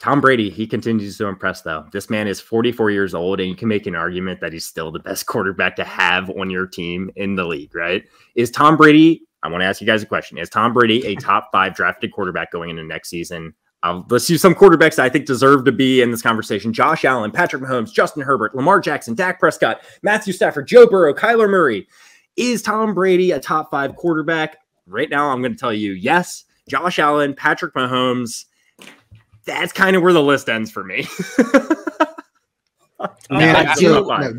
Tom Brady, he continues to impress, though. This man is 44 years old, and you can make an argument that he's still the best quarterback to have on your team in the league, right? Is Tom Brady, I want to ask you guys a question. Is Tom Brady a top 5 drafted quarterback going into next season? Let's use some quarterbacks that I think deserve to be in this conversation. Josh Allen, Patrick Mahomes, Justin Herbert, Lamar Jackson, Dak Prescott, Matthew Stafford, Joe Burrow, Kyler Murray. Is Tom Brady a top 5 quarterback? Right now, I'm going to tell you yes. Josh Allen, Patrick Mahomes. That's kind of where the list ends for me.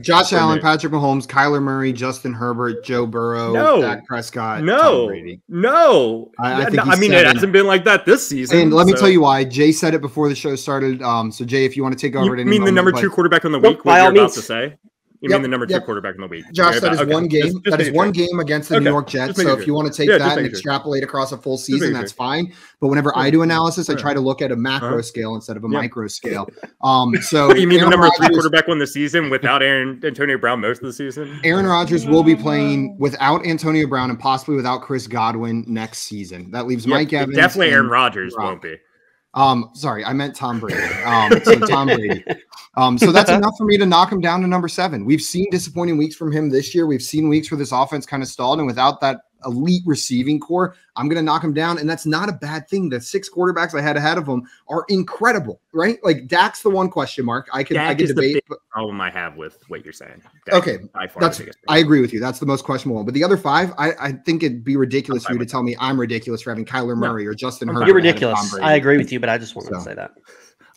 Josh Allen, Patrick Mahomes, Kyler Murray, Justin Herbert, Joe Burrow, Dak Prescott, Tom Brady. I mean, it hasn't been like that this season. And let me tell you why. Jay said it before the show started. So, Jay, if you want to take over, you mean the number 2 quarterback on the week? What you're about to say? You mean the number 2 quarterback in the week? Josh, that is one game. That is one game against the New York Jets. So if you want to take that and extrapolate across a full season, that's fine. But whenever I do analysis, I try to look at a macro scale instead of a micro scale. So you mean the number 3 quarterback on the season without Antonio Brown most of the season? Aaron Rodgers will be playing without Antonio Brown and possibly without Chris Godwin next season. That leaves Mike Evans. Definitely Aaron Rodgers won't be. Sorry, I meant Tom Brady. So Tom Brady. So that's enough for me to knock him down to number 7. We've seen disappointing weeks from him this year. We've seen weeks where this offense kind of stalled, and without that elite receiving core, I'm going to knock him down, and that's not a bad thing. The 6 quarterbacks I had ahead of him are incredible, right? Like Dak's the one question mark. I can debate. The problem I have with what you're saying. I agree with you. That's the most questionable one. But the other 5, I think it'd be be for you to tell me I'm ridiculous for having Kyler Murray or Justin Herbert. You're ridiculous. I agree with you, but I just wanted to say that.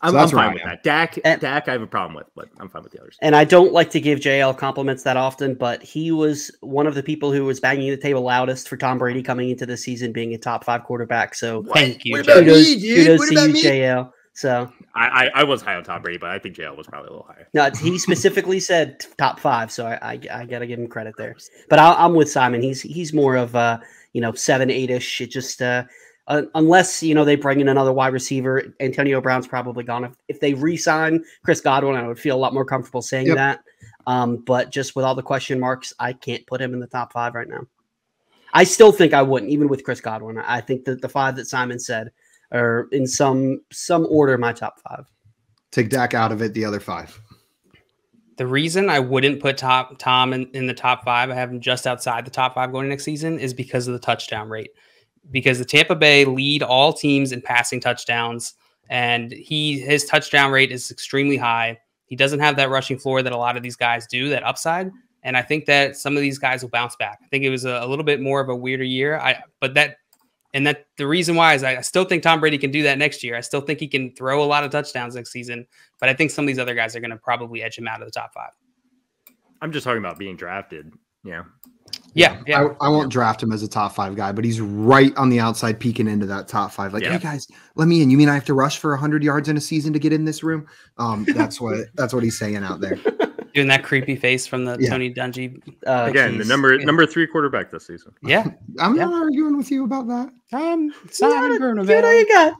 I'm fine with that. Dak, I have a problem with, but I'm fine with the others. And I don't like to give JL compliments that often, but he was one of the people who was banging the table loudest for Tom Brady coming into the season being a top 5 quarterback. So thank you. Kudos to you, JL. So I was high on Tom Brady, but I think JL was probably a little higher. No, he specifically said top 5, so I got to give him credit there. But I'm with Simon. He's more of 7, 8-ish. It just unless they bring in another wide receiver, Antonio Brown's probably gone. If they re-sign Chris Godwin, I would feel a lot more comfortable saying that. But just with all the question marks, I can't put him in the top 5 right now. I still think I wouldn't, even with Chris Godwin. I think that the 5 that Simon said are in some order my top 5. Take Dak out of it, the other 5. The reason I wouldn't put Tom in the top 5, I have him just outside the top 5 going next season, is because of the touchdown rate. Because the Tampa Bay lead all teams in passing touchdowns, and his touchdown rate is extremely high. He doesn't have that rushing floor that a lot of these guys do, that upside. And I think that some of these guys will bounce back. I think it was a little bit more of a weirder year. The reason why is I still think Tom Brady can do that next year. I still think he can throw a lot of touchdowns next season, but I think some of these other guys are going to probably edge him out of the top 5. I'm just talking about being drafted. Yeah. I won't draft him as a top 5 guy, but he's right on the outside peeking into that top 5. Like, hey guys, let me in. You mean I have to rush for 100 yards in a season to get in this room? That's what he's saying out there. Doing that creepy face from the Tony Dungy. Again, the number 3 quarterback this season. Yeah. I'm not arguing with you about that. Simon Bruno. You got.